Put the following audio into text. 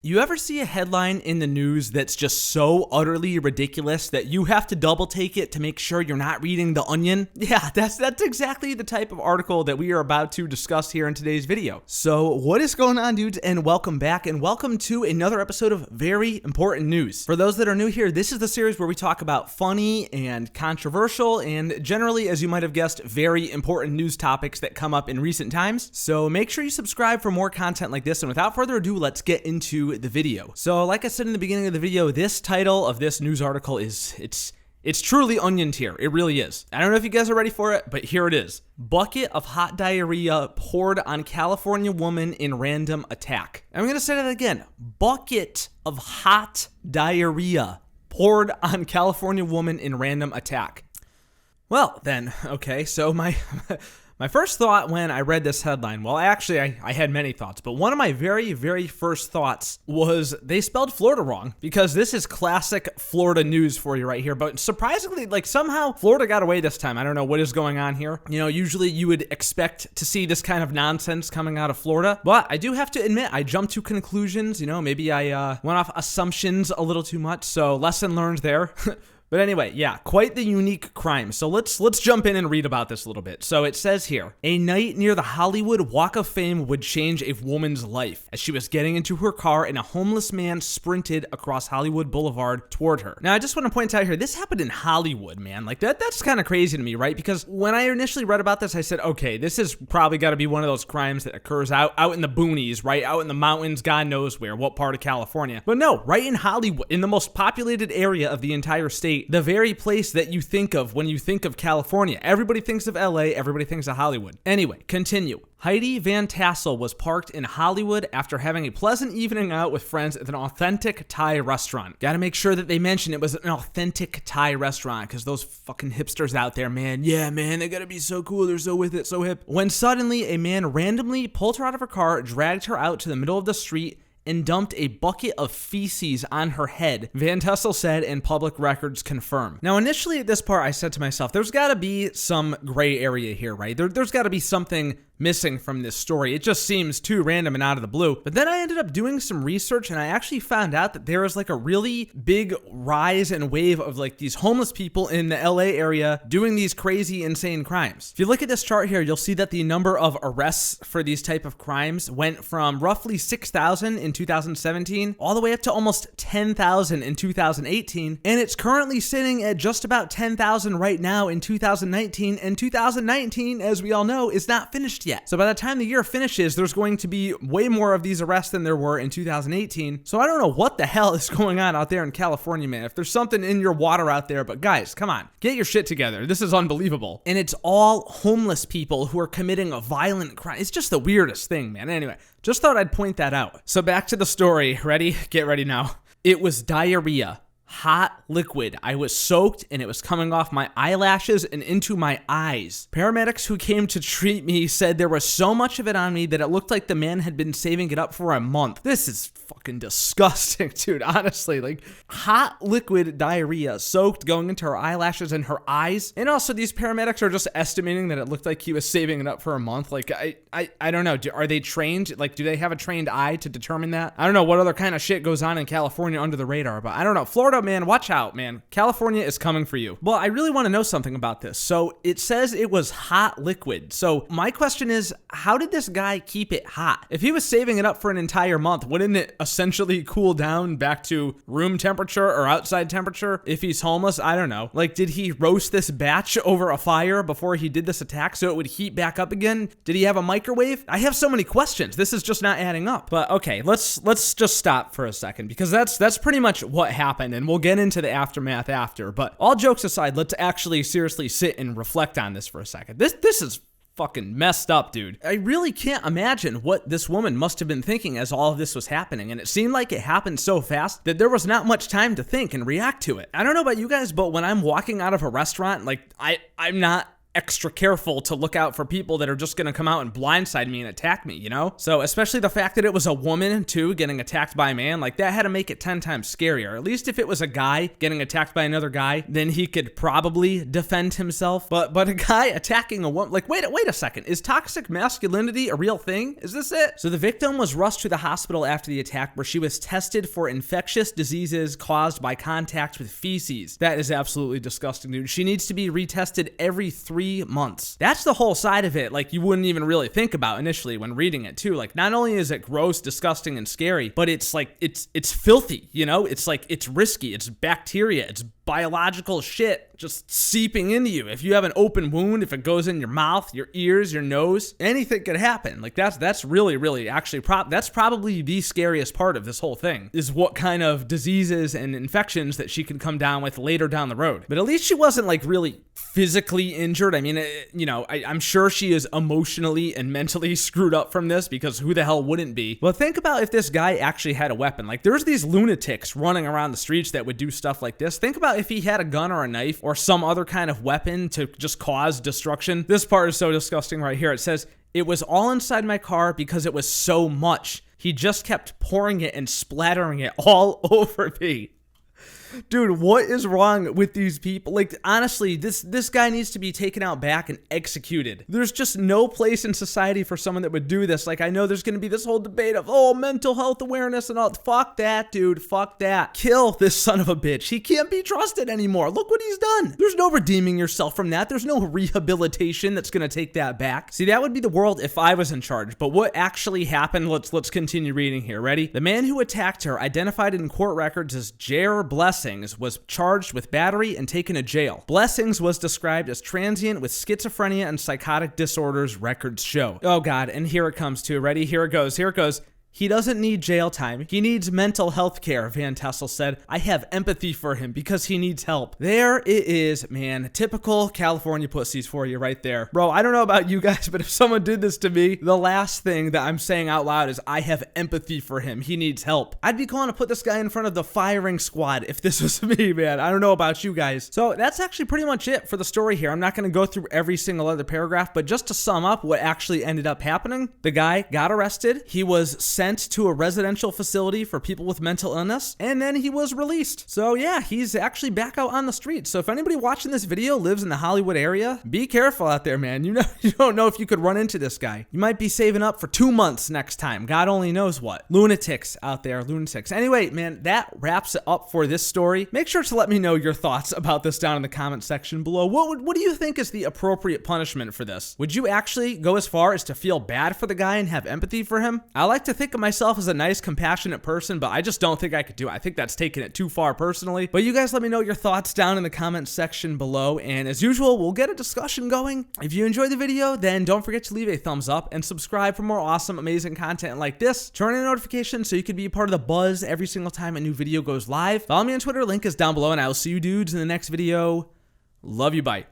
You ever see a headline in the news that's just so utterly ridiculous that you have to double take it to make sure you're not reading The Onion? Yeah, that's exactly the type of article that we are about to discuss here in today's video. So what is going on, dudes, and welcome back, and welcome to another episode of Very Important News. For those that are new here, this is the series where we talk about funny and controversial and generally, as you might have guessed, very important news topics that come up in recent times. So make sure you subscribe for more content like this, and without further ado, let's get into the video. So like I said in the beginning of the video, this title of this news article is, it's truly onion tier. It really is. I don't know if you guys are ready for it, but here it is. Bucket of hot diarrhea poured on California woman in random attack. I'm going to say that again. Bucket of hot diarrhea poured on California woman in random attack. Well, then, okay, so my first thought when I read this headline, well, actually, I had many thoughts, but one of my very first thoughts was they spelled Florida wrong, because this is classic Florida news for you right here. But surprisingly, like, somehow Florida got away this time. I don't know what is going on here. You know, usually you would expect to see this kind of nonsense coming out of Florida, but I do have to admit, I jumped to conclusions. You know, maybe I went off assumptions a little too much, so lesson learned there. But anyway, yeah, quite the unique crime. So let's jump in and read about this a little bit. So it says here, a night near the Hollywood Walk of Fame would change a woman's life. As she was getting into her car and a homeless man sprinted across Hollywood Boulevard toward her. Now, I just want to point out here, this happened in Hollywood, man. Like that's kind of crazy to me, right? Because when I initially read about this, I said, okay, this is probably got to be one of those crimes that occurs out in the boonies, right? Out in the mountains, God knows where, what part of California. But no, right in Hollywood, in the most populated area of the entire state, the very place that you think of when you think of California. Everybody thinks of LA, everybody thinks of Hollywood. Anyway, continue. Heidi Van Tassel was parked in Hollywood after having a pleasant evening out with friends at an authentic Thai restaurant. Gotta make sure that they mention it was an authentic Thai restaurant, because those fucking hipsters out there, man, yeah, man, they gotta be so cool, they're so with it, so hip. When suddenly a man randomly pulled her out of her car, dragged her out to the middle of the street, and dumped a bucket of feces on her head, Van Tassel said, and public records confirm. Now, initially at this part, I said to myself, there's got to be some gray area here, right? There's got to be something missing from this story. It just seems too random and out of the blue. But then I ended up doing some research, and I actually found out that there is like a really big rise and wave of like these homeless people in the LA area doing these crazy, insane crimes. If you look at this chart here, you'll see that the number of arrests for these type of crimes went from roughly 6,000 in 2017 all the way up to almost 10,000 in 2018, and it's currently sitting at just about 10,000 right now in 2019, and 2019, as we all know, is not finished yet. So by the time the year finishes, there's going to be way more of these arrests than there were in 2018. So I don't know what the hell is going on out there in California, man. If there's something in your water out there, but guys, come on, get your shit together. This is unbelievable. And it's all homeless people who are committing a violent crime. It's just the weirdest thing, man. Anyway, just thought I'd point that out. So back to the story. Ready? Get ready now. It was diarrhea. Hot liquid. I was soaked and it was coming off my eyelashes and into my eyes. Paramedics who came to treat me said there was so much of it on me that it looked like the man had been saving it up for a month. This is fucking disgusting, dude. Honestly, like hot liquid diarrhea soaked going into her eyelashes and her eyes. And also these paramedics are just estimating that it looked like he was saving it up for a month. Like I don't know. Are they trained? Like, do they have a trained eye to determine that? I don't know what other kind of shit goes on in California under the radar, but I don't know. Florida, man, watch out, man. California is coming for you. Well, I really want to know something about this. So it says it was hot liquid. So my question is, how did this guy keep it hot? If he was saving it up for an entire month, wouldn't it essentially cool down back to room temperature or outside temperature? If he's homeless, I don't know. Like, did he roast this batch over a fire before he did this attack so it would heat back up again? Did he have a microwave? I have so many questions. This is just not adding up. But okay, let's just stop for a second, because that's pretty much what happened, and we'll get into the aftermath after. But all jokes aside, let's actually seriously sit and reflect on this for a second. This is fucking messed up, dude. I really can't imagine what this woman must have been thinking as all of this was happening, and it seemed like it happened so fast that there was not much time to think and react to it. I don't know about you guys, but when I'm walking out of a restaurant, like I'm not extra careful to look out for people that are just gonna come out and blindside me and attack me, you know? So especially the fact that it was a woman too getting attacked by a man, like that had to make it 10 times scarier. At least if it was a guy getting attacked by another guy, then he could probably defend himself. But a guy attacking a woman, like wait a second, is toxic masculinity a real thing? Is this it? So the victim was rushed to the hospital after the attack, where she was tested for infectious diseases caused by contact with feces. That is absolutely disgusting, dude. She needs to be retested every 3 months. That's the whole side of it, like you wouldn't even really think about initially when reading it too. Like not only is it gross, disgusting, and scary, but it's like it's filthy, you know? It's like it's risky, it's bacteria, it's biological shit just seeping into you. If you have an open wound, if it goes in your mouth, your ears, your nose, anything could happen. Like that's really actually that's probably the scariest part of this whole thing, is what kind of diseases and infections that she can come down with later down the road. But at least she wasn't like really physically injured. I mean, you know, I'm sure she is emotionally and mentally screwed up from this, because who the hell wouldn't be? But think about if this guy actually had a weapon. Like there's these lunatics running around the streets that would do stuff like this. Think about if he had a gun or a knife or some other kind of weapon to just cause destruction. This part is so disgusting right here. It says, "It was all inside my car because it was so much. He just kept pouring it and splattering it all over me." Dude, what is wrong with these people? Like, honestly, this guy needs to be taken out back and executed. There's just no place in society for someone that would do this. Like, I know there's going to be this whole debate of, oh, mental health awareness and all. Fuck that, dude. Fuck that. Kill this son of a bitch. He can't be trusted anymore. Look what he's done. There's no redeeming yourself from that. There's no rehabilitation that's going to take that back. See, that would be the world if I was in charge. But what actually happened, let's continue reading here. Ready? The man who attacked her, identified in court records as J.R. Blessings, was charged with battery and taken to jail. Blessings was described as transient with schizophrenia and psychotic disorders, records show. Oh God, and here it comes too. Ready? Here it goes. Here it goes. He doesn't need jail time. He needs mental health care, Van Tassel said. I have empathy for him because he needs help. There it is, man. Typical California pussies for you right there. Bro, I don't know about you guys, but if someone did this to me, the last thing that I'm saying out loud is I have empathy for him. He needs help. I'd be calling to put this guy in front of the firing squad if this was me, man. I don't know about you guys. So that's actually pretty much it for the story here. I'm not going to go through every single other paragraph, but just to sum up what actually ended up happening, the guy got arrested. He was sent to a residential facility for people with mental illness, and then he was released. So yeah, he's actually back out on the streets. So if anybody watching this video lives in the Hollywood area, be careful out there, man. You don't know if you could run into this guy. You might be saving up for 2 months next time. God only knows what. Lunatics out there, lunatics. Anyway, man, that wraps it up for this story. Make sure to let me know your thoughts about this down in the comment section below. What do you think is the appropriate punishment for this? Would you actually go as far as to feel bad for the guy and have empathy for him? I like to think of myself as a nice, compassionate person, but I just don't think I could do it. I think that's taking it too far personally. But you guys let me know your thoughts down in the comment section below, and as usual, we'll get a discussion going. If you enjoyed the video, then don't forget to leave a thumbs up and subscribe for more awesome, amazing content like this. Turn on notifications so you can be a part of the buzz every single time a new video goes live. Follow me on Twitter, link is down below, and I will see you dudes in the next video. Love you, bye.